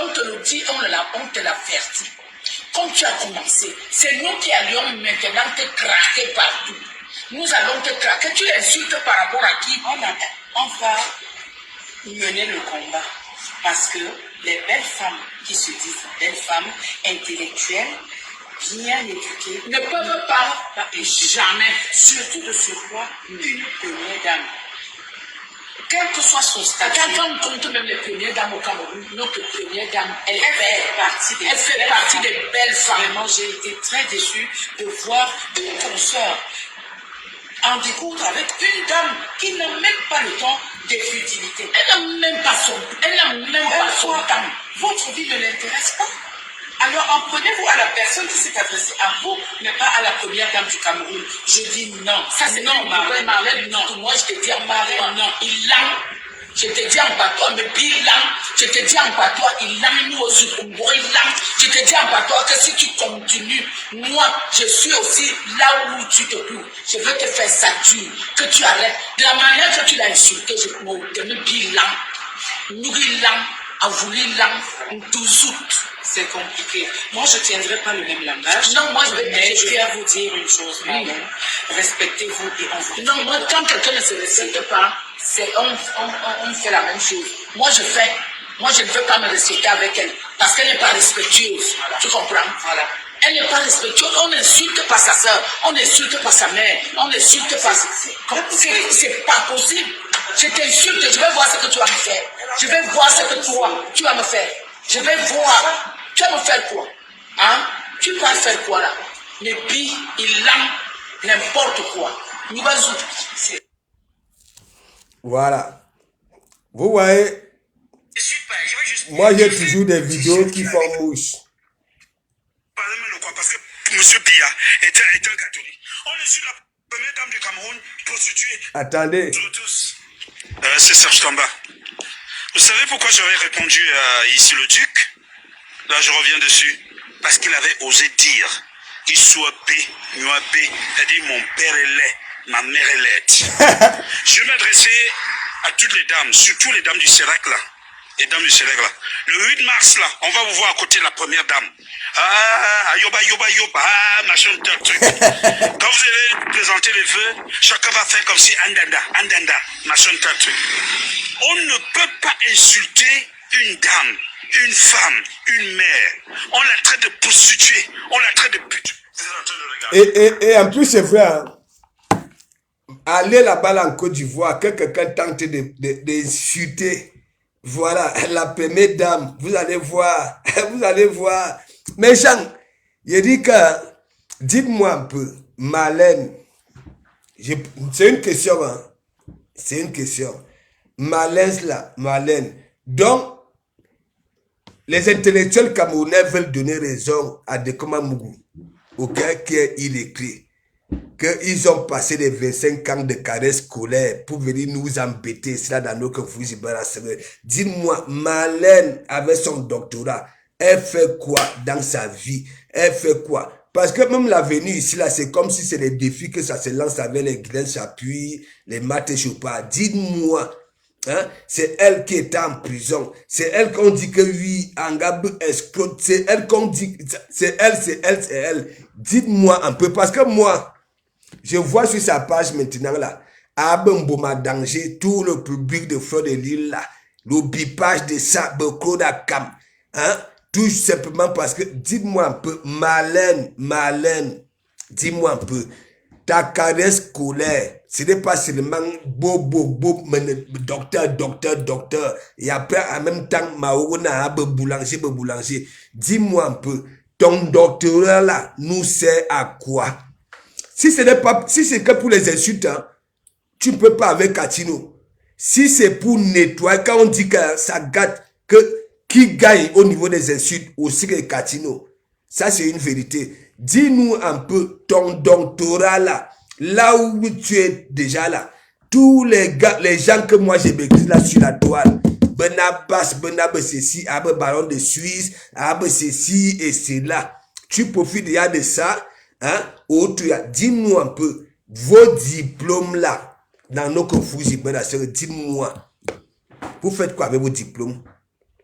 on te le dit, on te l'avertit. Comme tu as commencé, c'est nous qui allions maintenant te craquer partout. Nous allons te craquer. Tu l'insultes par rapport à qui? On va mener le combat. Parce que les belles femmes qui se disent belles femmes intellectuelles, bien éduquées, ne peuvent pas, jamais, surtout de surcroît, une première dame. Quel que soit son statut. Quand on compte même les premières dames au Cameroun, notre première dame, elle fait partie des belles femmes. Vraiment, j'ai été très déçue de voir une consoeur en découdre avec une dame qui n'a même pas le temps de futilité. Elle n'a même pas son temps. Votre vie ne l'intéresse pas. Alors en prenez-vous à la personne qui s'est adressée à vous, mais pas à la première dame du Cameroun. Je dis non. Ça c'est non, Marlène, non. Moi je te dis en Marlène, non. Il l'a. Je te dis en patois, mais il l'a. Je te dis en patois, il l'a. Nous aux Zukumbo, il l'a. Je te dis en patois que si tu continues, moi je suis aussi là où tu te trouves. Je veux te faire ça dur, que tu arrêtes. De la manière que tu l'as insulté, je te mets il l'a. Nous il l'a. A voulu l'âme, c'est compliqué. Moi, je ne tiendrai pas le même langage. Non, moi, je tiens à vous dire une chose, madame. Respectez-vous et on vous. Non, moi, quand quelqu'un ne se respecte pas, on fait la même chose. Moi, je ne veux pas me respecter avec elle parce qu'elle n'est pas respectueuse. Voilà. Tu comprends? Voilà. Elle n'est pas respectueuse. On n'insulte pas sa soeur, on n'insulte pas sa mère, on n'insulte pas. C'est pas possible. Je t'insulte, je vais voir ce que tu vas me faire. Je vais voir ce que toi, tu vas me faire. Je vais voir. Tu vas me faire quoi? Hein? Tu vas faire quoi là? Et puis, il a n'importe quoi. Nous vas Voilà. Vous voyez, moi j'ai toujours des vidéos qui font mouche. Parce que M. Biya est un catholique. On est sur la première dame du Cameroun prostituée. Attendez. C'est Serge Tamba. Vous savez pourquoi j'aurais répondu à ici le duc? Là, je reviens dessus. Parce qu'il avait osé dire il soit B, moi B, c'est-à-dire mon père est laid, ma mère est laide. Je m'adressais à toutes les dames, surtout les dames du Sérac là. Les dames du Sérac là. Le 8 mars là, on va vous voir à côté de la première dame. Ah, yoba, machin, tel truc. Quand vous allez présenter les vœux, chacun va faire comme si andanda, machin, tel truc. On ne peut pas insulter une dame, une femme, une mère. On la traite de prostituée, on la traite de pute. Et en plus, c'est vrai, hein? Aller là-bas en Côte d'Ivoire, que quelqu'un tente d'insulter, voilà, la première dame, vous allez voir, Mais Jean, il dit que, dites-moi un peu, Marlène, c'est une question, hein? C'est une question. Marlène. Donc, les intellectuels camerounais veulent donner raison à Dekoma Mougou, qui est illettré, qu'ils ont passé les 25 ans de carrière scolaire pour venir nous embêter, cela dans nos conflits. Dis-moi, Marlène, avec son doctorat, elle fait quoi dans sa vie? Elle fait quoi? Parce que même la venue ici, là, c'est comme si c'est les défis que ça se lance avec les Glen Chapuis, les Maté Chopard. Dites-moi, hein, c'est elle qui est en prison. C'est elle qu'on dit que oui, Angab escroc. C'est elle qu'on dit, c'est elle. Dites-moi un peu, parce que moi, je vois sur sa page maintenant, là, Abemboma danger, tout le public de Fleur de Lille, là, le bipage de ça, Cam, hein, tout simplement parce que, dites-moi un peu, Marlène, dis-moi un peu, ta carrière scolaire, ce n'est pas seulement docteur, et après, en même temps, Maouna, boulanger. Dis-moi un peu, ton doctorat là, nous sert à quoi? Si c'est que pour les insultes, hein, tu ne peux pas avec Katino. Si c'est pour nettoyer, quand on dit que ça gâte, qui gagne au niveau des insultes aussi que Katino, ça c'est une vérité. Dis-nous un peu ton doctorat là où tu es déjà là. Tous les gens que moi j'ai béquis là sur la toile, Benab ceci, Abe Baron de Suisse, Abe ceci et cela. Tu profites déjà de ça. Hein? Dis-nous un peu vos diplômes là dans nos conflits, dis-moi, vous faites quoi avec vos diplômes?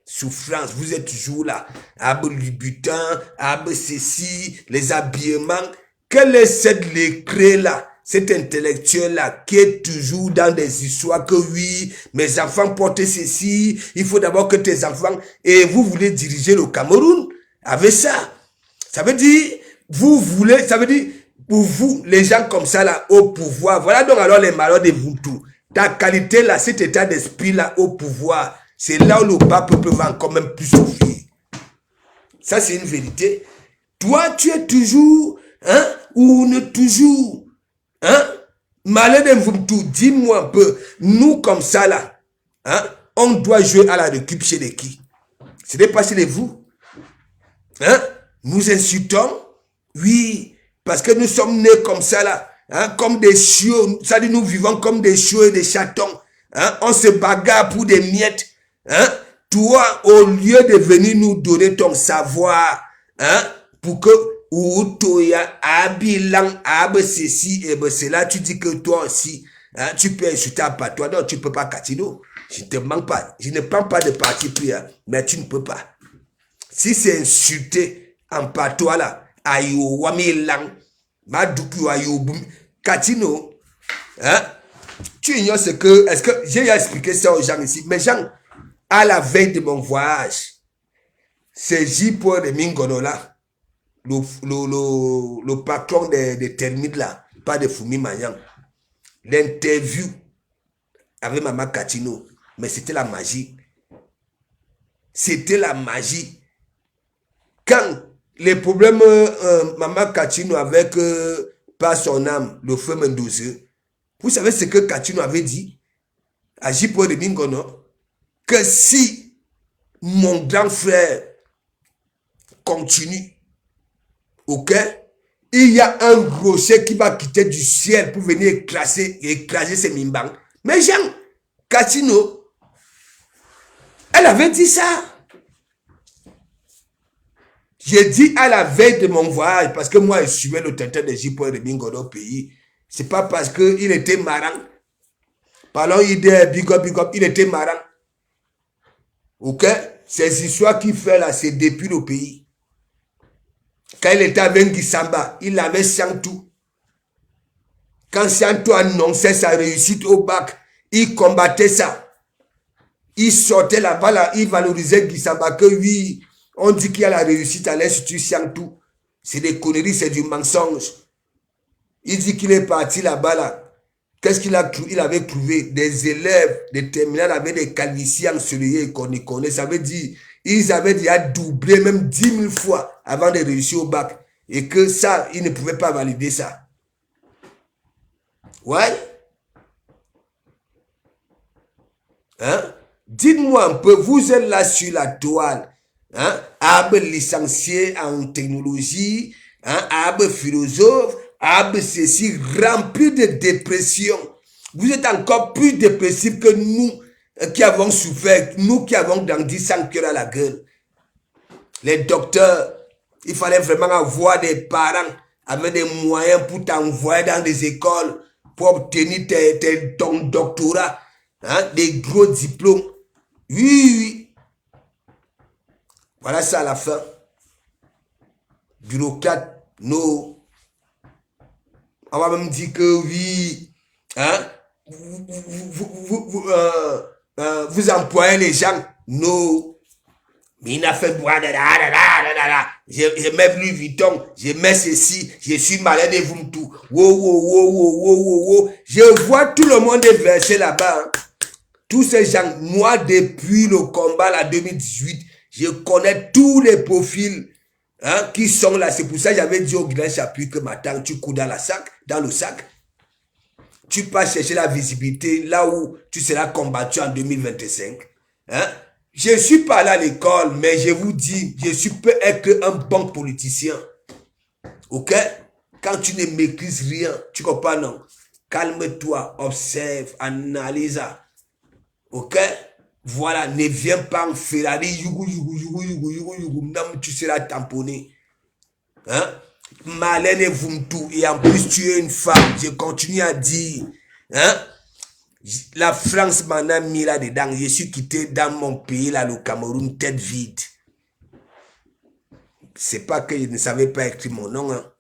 souffrance. Vous êtes toujours là. Abe le butin, abe ceci, les habillements. Quel est cette lecrée là? Cet intellectuel-là qui est toujours dans des histoires que oui, mes enfants portent ceci, il faut d'abord que tes enfants... Et vous voulez diriger le Cameroun avec ça. Ça veut dire, vous voulez... Ça veut dire, pour vous, les gens comme ça là, au pouvoir, voilà donc alors les malheurs de vous tous. Ta qualité là, cet état d'esprit là, au pouvoir, c'est là où le peuple peut quand même plus souffrir. Ça, c'est une vérité. Toi, tu es toujours, hein, ou ne toujours... Hein? Malheur de vous tout, dis-moi un peu, nous comme ça là, hein, on doit jouer à la récup chez les qui? Ce n'est pas chez les vous. Hein? Nous insultons, oui, parce que nous sommes nés comme ça là, hein, comme des chiots, ça dit nous vivons comme des chiots et des chatons, hein, on se bagarre pour des miettes, hein? Toi, au lieu de venir nous donner ton savoir, hein, pour que ou toya abilang abe ceci et ben c'est là tu dis que toi aussi hein, tu peux insulter à pas toi, non tu peux pas Katino, je te manque pas, je ne prends pas de parti pris hein, mais tu ne peux pas. Si c'est insulter en patois là ayo wamilang maduku ayo Katino hein, tu ignores ce que est-ce que j'ai expliqué ça aux gens ici, mais gens à la veille de mon voyage c'est J-Point de Mingono là. Le patron des termites là, pas de Fumi Mayan. L'interview avec Maman Katino, mais c'était la magie. C'était la magie. Quand les problèmes Maman Katino avec pas son âme, le feu Mendoza, vous savez ce que Katino avait dit à J-Point de Mingono? Que si mon grand frère continue, ok, il y a un rocher qui va quitter du ciel pour venir écraser ces mimbangs. Mais Jean, Katino, elle avait dit ça. J'ai dit à la veille de mon voyage, parce que moi, je suivais le tintin de J-Point de Mingono au pays. C'est pas parce qu'il était marrant. Parlons idée, big up, il était marrant. Ok, ces histoires qu'il fait là, c'est depuis le pays. Quand il était avec Gisamba, il avait Santou. Quand Santou annonçait sa réussite au bac, il combattait ça. Il sortait là-bas, là, il valorisait Gisamba que oui, on dit qu'il y a la réussite à l'Institut Santou. C'est des conneries, c'est du mensonge. Il dit qu'il est parti là-bas, là. Qu'est-ce qu'il a trouvé? Il avait trouvé des élèves de terminale avec des calvities ensoleillés qu'on y connaît. Ça veut dire, ils avaient déjà doublé même 10 000 fois avant de réussir au bac. Et que ça, ils ne pouvaient pas valider ça. Ouais? Hein? Dites-moi un peu, vous êtes là sur la toile. Hein? Abe licencié en technologie, hein? Abe philosophe, Abe ceci, rempli de dépression. Vous êtes encore plus dépressif que nous qui avons souffert, nous qui avons grandi sans cœur à la gueule. Les docteurs, il fallait vraiment avoir des parents avec des moyens pour t'envoyer dans des écoles pour obtenir ton doctorat, hein, des gros diplômes. Oui. Voilà ça à la fin. Bureaucrate, non. On va même dire que oui, hein, vous employez les gens. Non. Mais il a fait boire de je mets Louis Vuitton, je mets ceci, je suis malade de vous tout. Wow. Je vois tout le monde verser là-bas. Hein. Tous ces gens, moi depuis le combat là 2018, je connais tous les profils. Hein, qui sont là, c'est pour ça que j'avais dit au Guilain Chapuis que maintenant tu couds dans le sac, tu passes chercher la visibilité là où tu seras combattu en 2025. Hein? Je ne suis pas allé à l'école, mais je vous dis, je peux être un bon politicien. Ok? Quand tu ne maîtrises rien, tu comprends non? Calme-toi, observe, analyse. Ok? Voilà, ne viens pas en Ferrari, tu seras tamponné. Hein? Malène et Vumtou, et en plus tu es une femme, je continue à dire. Hein? La France m'en a mis là-dedans. Je suis quitté dans mon pays, là, le Cameroun, tête vide. C'est pas que je ne savais pas écrire mon nom. Hein.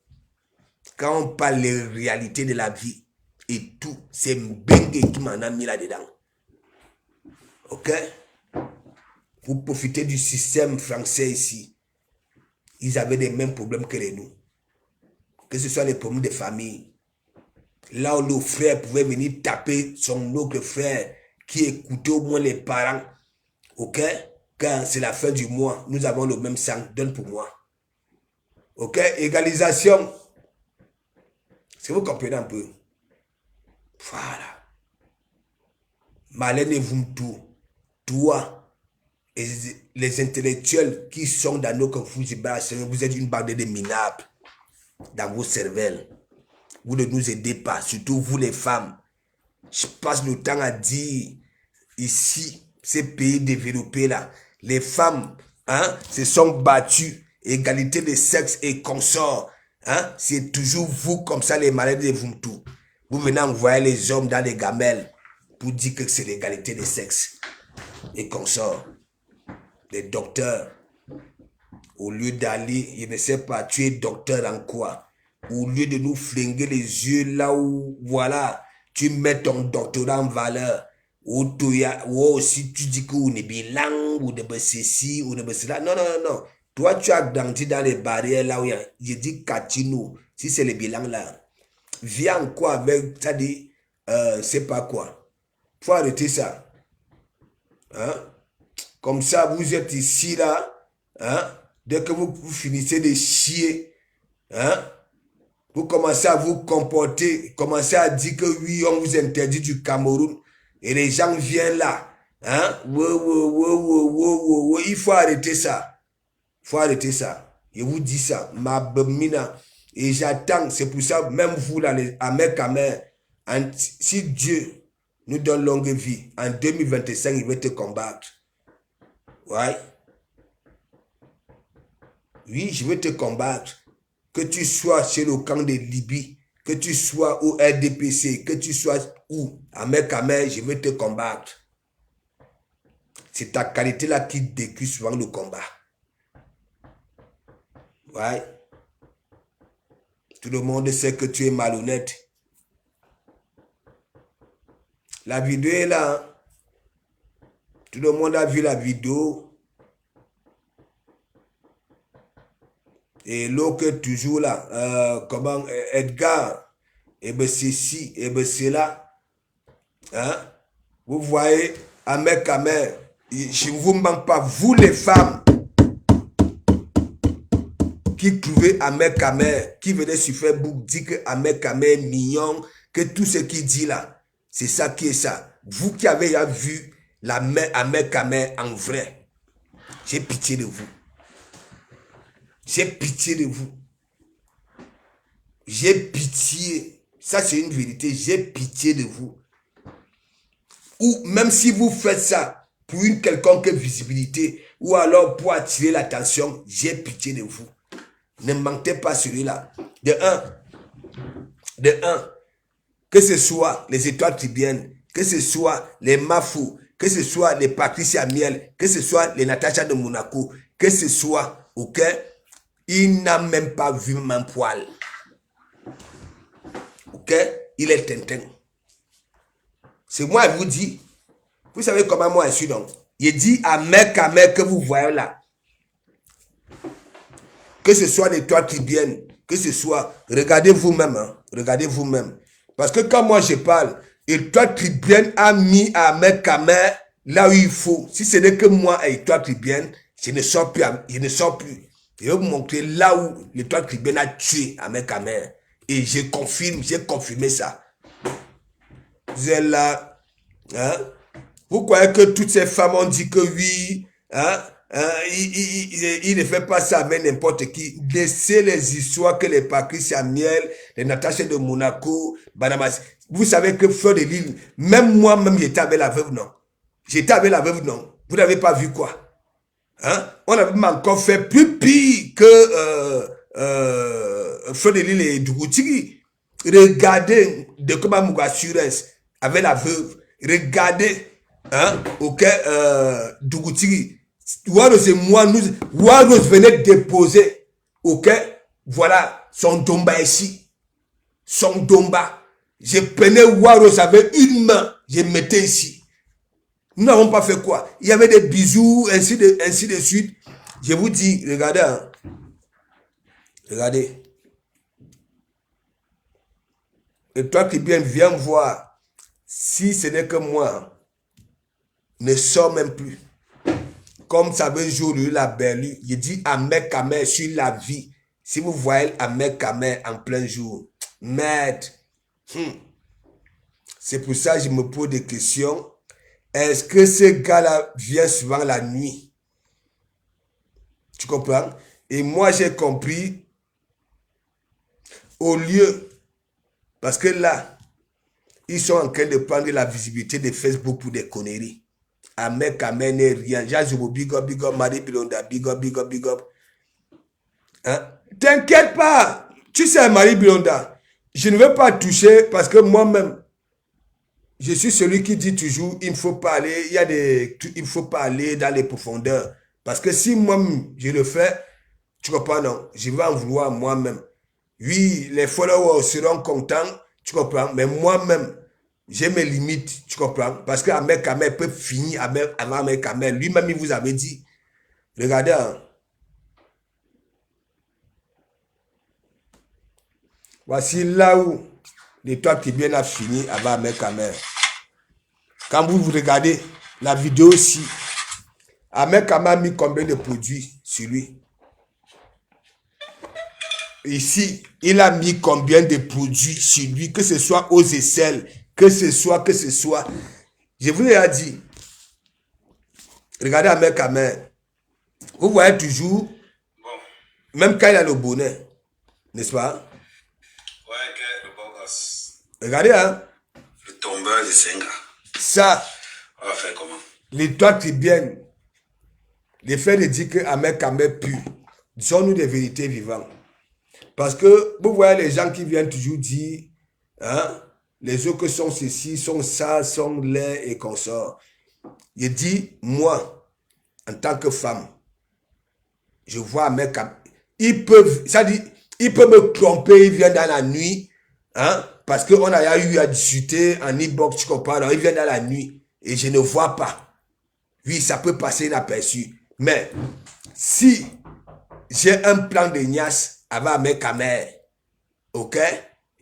Quand on parle de la réalité de la vie et tout, c'est Mbengue qui m'en a mis là-dedans. Ok? Vous profitez du système français ici. Ils avaient les mêmes problèmes que les nous. Que ce soit les problèmes de famille. Là où le frère pouvait venir taper son autre frère qui écoutait au moins les parents. Ok? Quand c'est la fin du mois, nous avons le même sang, donne pour moi. Ok? Égalisation. Si vous comprenez un peu. Voilà. Marlène Vumtou, toi, et les intellectuels qui sont dans nos conflits, vous êtes une bande de minables dans vos cervelles. Vous ne nous aidez pas, surtout vous les femmes. Je passe le temps à dire, ici, ces pays développés là, les femmes hein, se sont battues, égalité de sexe et consorts. Hein, c'est toujours vous comme ça, les malades de Vumtou. Vous venez envoyer les hommes dans les gamelles pour dire que c'est l'égalité de sexe et consorts. Les docteurs, au lieu d'aller, je ne sais pas, tu es docteur en quoi? Au lieu de nous flinguer les yeux là où, voilà, tu mets ton doctorat en valeur. Ou aussi tu dis que on est bilan, ou de ceci, ou de cela. Non, non, non, non. Toi, tu as grandi dans les barrières là où il y a, je dis Katino, si c'est le bilan là. Viens quoi avec, ça dit, c'est pas quoi. Faut arrêter ça. Hein? Comme ça, vous êtes ici là, hein? Dès que vous finissez de chier, hein? Vous commencez à vous comporter, commencez à dire que oui, on vous interdit du Cameroun. Et les gens viennent là. Hein? Il faut arrêter ça. Il faut arrêter ça. Je vous dis ça. Ma bemina. Et j'attends. C'est pour ça, même vous là, les Amers, si Dieu nous donne longue vie, en 2025, il va te combattre. Ouais. Oui, je vais te combattre. Que tu sois chez le camp de Libye, que tu sois au RDPC, que tu sois où, à Mekamer, je vais te combattre. C'est ta qualité-là qui décrit souvent le combat. Ouais. Tout le monde sait que tu es malhonnête. La vidéo est là. Hein? Tout le monde a vu la vidéo. Et l'autre toujours là, comment, Edgar, et bien ceci, et bien cela. Hein? Vous voyez, Amer, je ne vous manque pas, vous les femmes, qui trouvez Amer, qui venez sur Facebook, dit que Amer est mignon, que tout ce qu'il dit là, c'est ça qui est ça. Vous qui avez vu la mère Amer en vrai, j'ai pitié de vous. J'ai pitié de vous. J'ai pitié. Ça, c'est une vérité. J'ai pitié de vous. Ou même si vous faites ça pour une quelconque visibilité ou alors pour attirer l'attention, j'ai pitié de vous. Ne mentez pas celui-là. De un, que ce soit les étoiles tribiennes, que ce soit les Mafou, que ce soit les Patricia Miel, que ce soit les Natacha de Monaco, que ce soit, ok, il n'a même pas vu mon poil. Ok? Il est Tintin. C'est moi, je vous dis. Vous savez comment moi je suis donc? Il dit à mec que vous voyez là. Que ce soit les toits tribiennes, que ce soit, regardez vous-même. Hein? Regardez vous-même. Parce que quand moi je parle, et toi tribienne a mis à mec là où il faut. Si ce n'est que moi et toi tribienne, je ne sors plus. Je ne sors plus. Je vais vous montrer là où l'étoile tribienne a tué Amer. Et je confirme, j'ai confirmé ça. Vous êtes là. Hein? Vous croyez que toutes ces femmes ont dit que oui, hein? Il ne fait pas ça avec n'importe qui. Laissez les histoires que les Patricia Miel, les Natacha de Monaco, Banamas. Vous savez que Fleur de Lille, même moi-même, j'étais avec la veuve, non? J'étais avec la veuve, non? Vous n'avez pas vu quoi? Hein? On avait même encore fait plus pire que Fleur de Lille et Dougoutigui. Regardez de comment Mougassurès avec la veuve. Regardez, hein, ok, Dougouti, Waros et moi, Waros venait déposer, ok, voilà, son domba ici, son domba. Je prenais Waros avec une main, je mettais ici. Nous n'avons pas fait quoi? Il y avait des bisous, ainsi de suite. Je vous dis, regardez, hein. Regardez. Et toi qui viens voir, si ce n'est que moi, ne sors même plus. Comme ça veut jouer la berlue, je dis à mes camères sur la vie. Si vous voyez à mes camères en plein jour, merde. C'est pour ça que je me pose des questions. Est-ce que ce gars-là vient souvent la nuit? Tu comprends? Et moi, j'ai compris, au lieu, parce que là, ils sont en train de prendre la visibilité de Facebook pour des conneries. Amen, amen, rien. Jazubo, big up, Marie Bilonda, big up, big up, big up. Hein? T'inquiète pas. Tu sais, Marie Bilonda, je ne veux pas toucher parce que moi-même, je suis celui qui dit toujours, il ne faut pas aller, il faut pas aller dans les profondeurs. Parce que si moi-même, je le fais, tu comprends, non? Je vais en vouloir moi-même. Oui, les followers seront contents, tu comprends, mais moi-même, j'ai mes limites, tu comprends? Parce que Ahmed Kamel peut finir avant Ahmed Kamel. Lui-même, il vous avait dit. Regardez, hein. Voici là où l'étoile qui vient a fini avant Ahmed Kamel. Quand vous regardez la vidéo aussi, Ahmed Kamel a mis combien de produits sur lui? Ici, il a mis combien de produits sur lui, que ce soit aux aisselles, que ce soit. Je vous ai dit, regardez Ahmed Kamel. Vous voyez toujours, même quand il a le bonnet, n'est-ce pas? Ouais, le beau gosse. Regardez, hein. Le tombeur de Senga. Ça, on va faire comment? L'étoile tribienne, le fait de dire que Ahmed Kamel pue, disons-nous des vérités vivantes. Parce que vous voyez les gens qui viennent toujours dire, hein, les autres sont ceci, sont ça, sont laids et consorts. Il dit, moi, en tant que femme, je vois Ahmed Kamel, il peut me tromper, il vient dans la nuit, hein, parce qu'on a eu à discuter en e-box, tu comprends, alors il vient dans la nuit et je ne vois pas. Oui, ça peut passer inaperçu. Mais si j'ai un plan de niasse avant Ahmed Kamel, ok,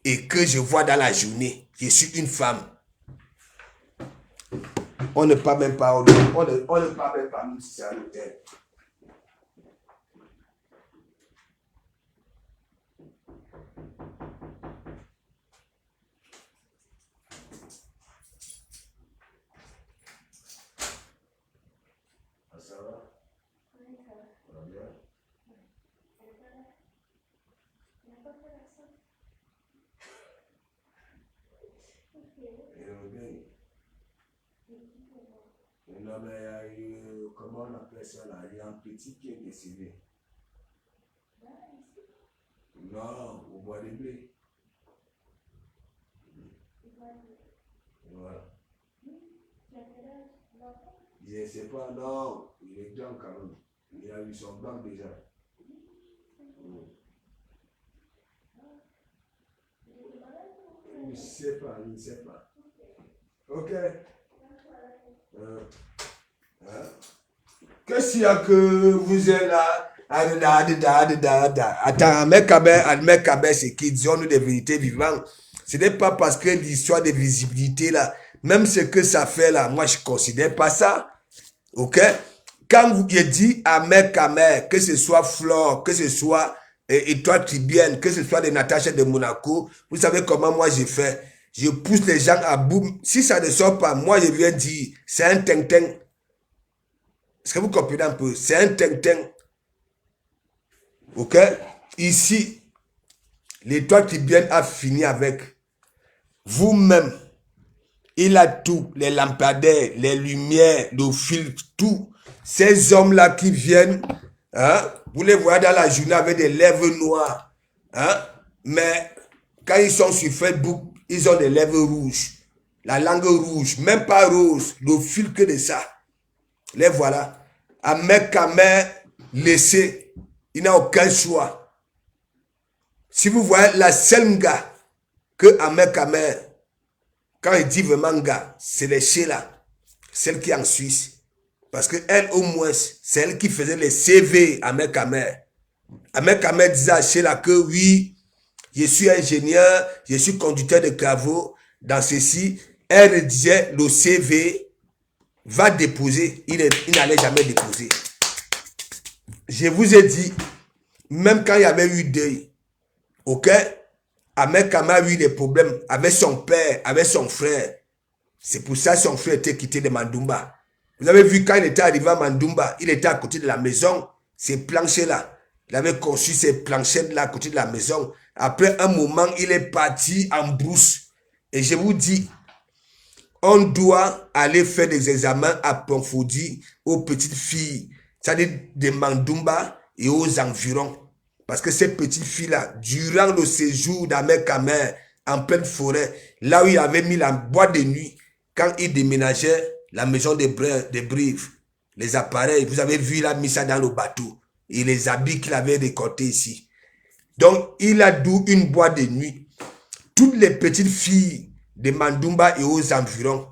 et que je vois dans la journée, je suis une femme, on ne parle même pas, on ne parle même pas, même si c'est à l'hôtel. Ça va? Ça va bien? Non, mais comment on appelle ça là? Il y a un petit qui est décédé. Non, au bois de blé. Voilà. Je ne sais pas, non, il est grand quand même. Il a eu son bac déjà. Je ne sais pas, je ne sais pas. Ok. Qu'est-ce qu'il y a que vous êtes là? Attends, Ahmed Kamel, c'est qui? Disons-nous des vérités vivantes. Ce n'est pas parce que l'histoire de visibilité là, même ce que ça fait là, moi je ne considère pas ça. Ok? Quand vous dites Ahmed Kamel, que ce soit Flore, que ce soit Étoile Tribienne, que ce soit les Natacha de Monaco, vous savez comment moi j'ai fait? Je pousse les gens à bout. Si ça ne sort pas, moi je viens dire, c'est un ting-ting. Est-ce que vous comprenez un peu? C'est un ting-ting. Ok? Ici, l'étoile Tribienne a fini avec vous-même. Il a tout, les lampadaires, les lumières, le filtre, tout. Ces hommes-là qui viennent, hein, vous les voyez dans la journée avec des lèvres noires. Hein, mais quand ils sont sur Facebook, ils ont des lèvres rouges. la langue rouge, même pas rose, le fil que de ça. Les voilà. Ahmed Kamer laissé, il n'a aucun choix. Si vous voyez la seule gars que Ahmed Kamer, quand il dit vraiment gars, c'est les Sheila, celle qui est en Suisse. Parce que elle, au moins, c'est elle qui faisait les CV à Ahmed Kamer. Ahmed Kamer disait à Sheila que oui, je suis ingénieur, je suis conducteur de travaux, dans ceci. Elle disait le CV va déposer. Il n'allait jamais déposer. Je vous ai dit, même quand il y avait eu deuil, ok, Ahmed Kamer a eu des problèmes avec son père, avec son frère. C'est pour ça que son frère était quitté de Mandumba. Vous avez vu quand il était arrivé à Mandumba, il était à côté de la maison, ces planchers-là. Il avait conçu ces planchettes-là à côté de la maison. Après un moment, il est parti en brousse. Et je vous dis, on doit aller faire des examens à Pamfodi aux petites filles, c'est-à-dire de Mandumba et aux environs. Parce que ces petites filles-là, durant le séjour d'Ahmed Kamer en pleine forêt, là où il avait mis la boîte de nuit, quand il déménageait la maison de Brive, les appareils, vous avez vu, il a mis ça dans le bateau. Et les habits qu'il avait récoltés ici. Donc, il a d'où une boîte de nuit. Toutes les petites filles de Mandumba et aux environs,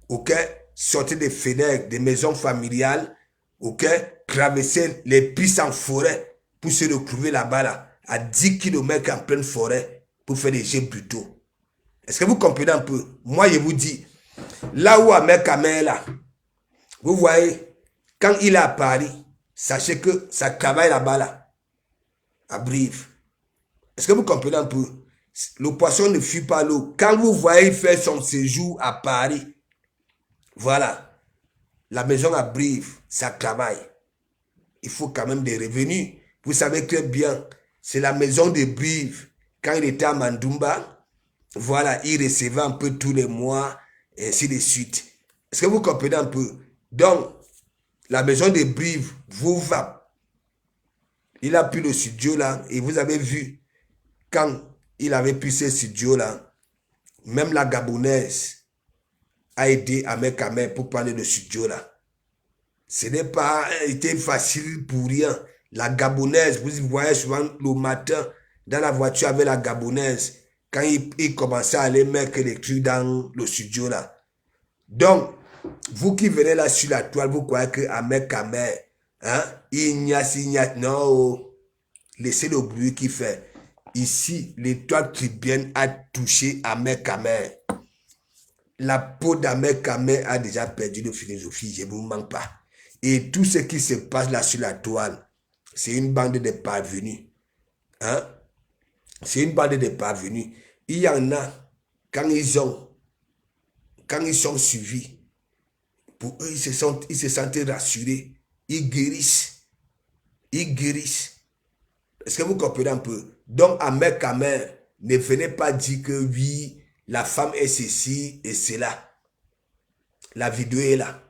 ok, sortaient des fenêtres, des maisons familiales, ok, traversaient les pistes en forêt pour se retrouver là-bas, là, à 10 km en pleine forêt, pour faire des jeux brutaux. Est-ce que vous comprenez un peu? Moi, je vous dis, là où Ahmed Kamer là, vous voyez, quand il est à Paris, sachez que ça travaille là-bas, là, à Brive. Est-ce que vous comprenez un peu? Le poisson ne fuit pas l'eau. Quand vous voyez faire son séjour à Paris, voilà, la maison à Brive, ça travaille. Il faut quand même des revenus. Vous savez très bien, c'est la maison de Brive. Quand il était à Mandumba, voilà, il recevait un peu tous les mois, et ainsi de suite. Est-ce que vous comprenez un peu? Donc, la maison de Brive vous va. Il a pris le studio là, et vous avez vu, quand il avait pris ce studio là, même la Gabonaise a aidé Ahmed Kamer pour prendre le studio là. Ce n'est pas été facile pour rien. La Gabonaise, vous voyez souvent le matin dans la voiture avec la Gabonaise, quand il commençait à aller mettre les trucs dans le studio là. Donc, vous qui venez là sur la toile, vous croyez que Ahmed Kamer, hein, non, laissez le bruit qu'il fait. Ici, l'étoile tribienne a touché Ahmed Kamer. La peau d'Ahmed Kamer a déjà perdu de philosophie, je ne vous mens pas. Et tout ce qui se passe là sur la toile, c'est une bande de parvenus. Hein? C'est une bande de parvenus. Il y en a, quand ils sont suivis, pour eux, ils se sentent rassurés. Ils guérissent. Ils guérissent. Est-ce que vous comprenez un peu? Donc, Ahmed Kamer, ne venez pas dire que oui, la femme est ceci et cela. La vidéo est là.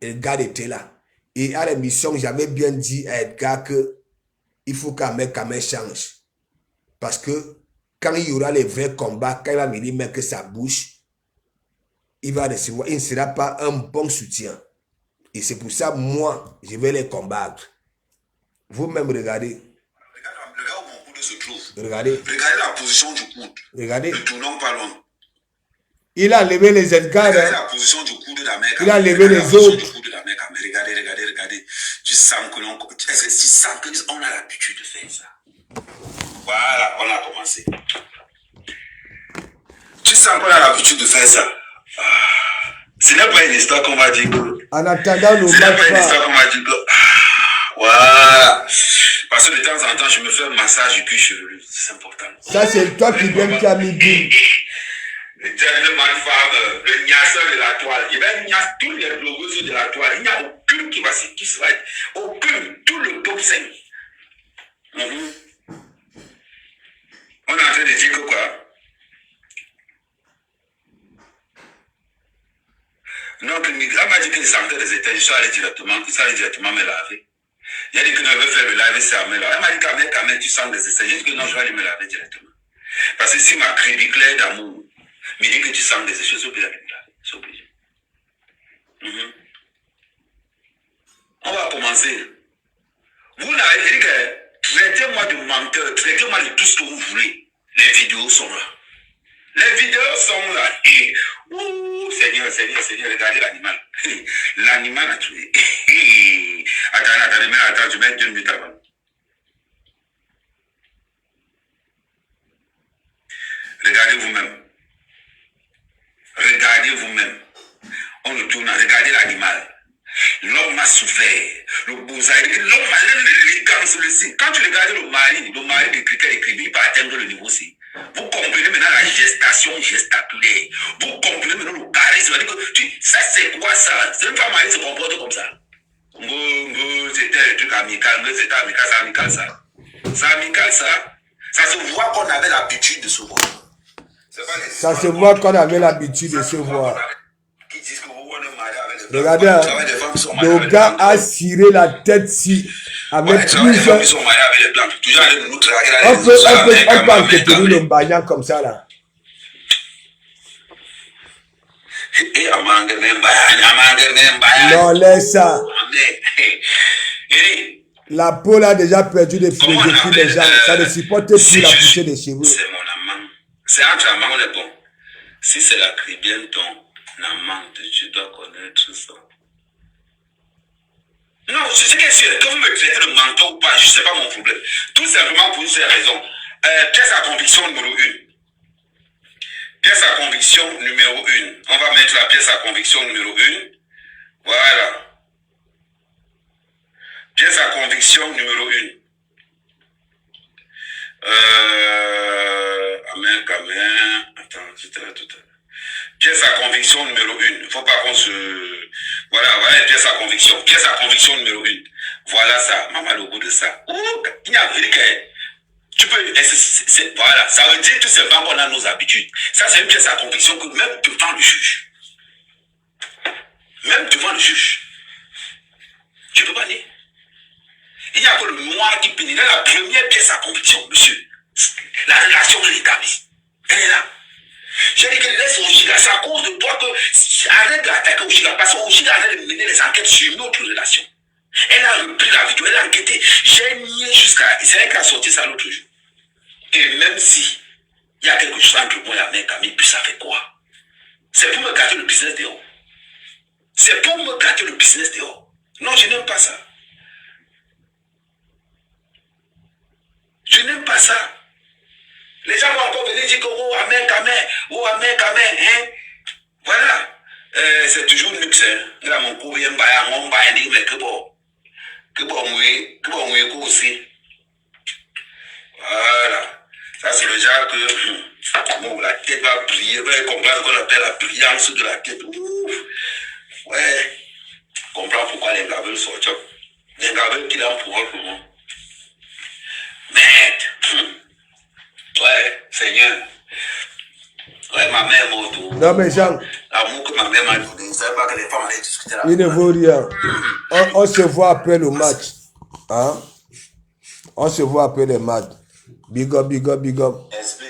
Edgar était là. Et à l'émission, j'avais bien dit à Edgar que il faut qu'Ahmed Kamer change. Parce que quand il y aura les vrais combats, quand il va venir mettre sa bouche, il va recevoir, il ne sera pas un bon soutien. Et c'est pour ça, moi, je vais les combattre. Vous-même, regardez. Regarde où mon coude se trouve. Regardez. Regardez la position du coude. Regardez. Ne tournons pas loin. Il a levé les Edgar. Regardez la position du coude d'Ahmed Kamer. Il a levé les autres. Regardez. Tu sens que est-ce que tu sens qu'on a l'habitude de faire ça? Voilà, on a commencé. Tu sens qu'on a l'habitude de faire ça? Ce n'est pas une histoire qu'on va dire que... En attendant le match. Ce n'est pas une histoire qu'on va dire que... Voilà. Parce que de temps en temps, je me fais un massage du cuir chevelu. C'est important. Ça, c'est toi qui viens qui a mis Bill. Le gentleman farmer, le gnasseur de la toile. Il va gnasser tous les blogueuses de la toile. Il n'y a aucune qui sera... Aucune. Tout le top 5. On est en train de dire que quoi? Non, que Miguel m'a dit qu'il sentait des états. Je suis allé directement me laver. Il a dit que je vais faire le live, c'est à me laver. Elle m'a dit quand même, tu sens des essais. J'ai dit que non, je vais aller me laver directement. Parce que si ma crédit claire d'amour, Mais dès que tu sens des choses, c'est obligé. C'est obligé. On va commencer. Vous n'avez dit que traitez-moi de menteur, traitez-moi de tout ce que vous voulez. Les vidéos sont là. Les vidéos sont là. Et, ouh, Seigneur, regardez l'animal. L'animal a tué. Attends, je mets 2 minutes avant. Regardez vous-même. Regardez vous-même. On le tourne, regardez l'animal. L'homme a souffert. Le bousaï, l'homme a l'élégance sur le site. Quand tu regardes le mari de critère écrit, il peut atteindre le niveau C. Vous comprenez maintenant la gestation gestaculaire. Vous comprenez maintenant le charisme. Ça, c'est quoi ça? C'est une femme mariée se comporte comme ça. C'était un truc amical, mais c'était amical, c'est amical ça. C'est amical ça. Ça se voit qu'on avait l'habitude de se voir. Ça se voit qu'on avait l'habitude de se voir. Regardez, le gars a ciré la tête si avec plusieurs. On peut entretenir le bagnant comme ça là. Non, laisse ça. La peau a déjà perdu de philosophie des gens. Ça ne supporte plus la poussée des cheveux. C'est mon amant. C'est entre amant, on est bon. Si c'est la bien ton amante, tu dois connaître ça. Non, je sais que sûr, que vous me traitez de menton ou pas, je ne sais pas mon problème. Tout simplement pour ces raisons. Pièce à conviction numéro 1. Pièce à conviction numéro 1. On va mettre la pièce à conviction numéro 1. Voilà. Pièce à conviction numéro 1. Amen. Attends, c'était là tout à l'heure. Pièce à conviction numéro 1. Il ne faut pas qu'on se... Voilà, pièce à conviction. Pièce à conviction numéro 1. Voilà ça. Maman, le goût de ça. Il y a tu peux... Voilà. Ça veut dire tout simplement qu'on a nos habitudes. Ça, c'est une pièce à conviction que même devant le juge. Même devant le juge. Tu ne peux pas nier. Il n'y a que le noir qui pénètre la première pièce à conviction, monsieur. La relation de l'établi. Elle est là. J'ai dit que laisse Oshiga, c'est à cause de toi que arrête d'attaquer Oshiga, parce que Oshiga arrête de mener les enquêtes sur notre relation. Elle a repris la vidéo, elle a enquêté. J'ai nié jusqu'à... C'est elle qui a sorti ça l'autre jour. Et même si il y a quelque chose entre moi et la mère Camille, puis ça fait quoi? C'est pour me gâter le business dehors. C'est pour me gâter le business dehors. Non, je n'aime pas ça. Je n'aime pas ça. Les gens vont encore venir dire que oh amen, hein. Voilà. C'est toujours luxe, hein. Là, mon coup vient on va dire, mais que bon, aussi. Voilà. Ça, c'est le genre que, bon, la tête va briller, va comprendre ce qu'on appelle la brillance de la tête. Ouf. Ouais. Comprends pourquoi les graveurs sortent. Les graveurs qui l'ont pour eux, comment. Merde. Ouais, Seigneur. Ouais, ma mère m'a donné. Non, mais Jean. L'amour que ma mère m'a donné, je ne savais pas que les femmes allaient discuter là. Il ne vaut rien. On se voit après le match. Hein? On se voit après le match. Big up.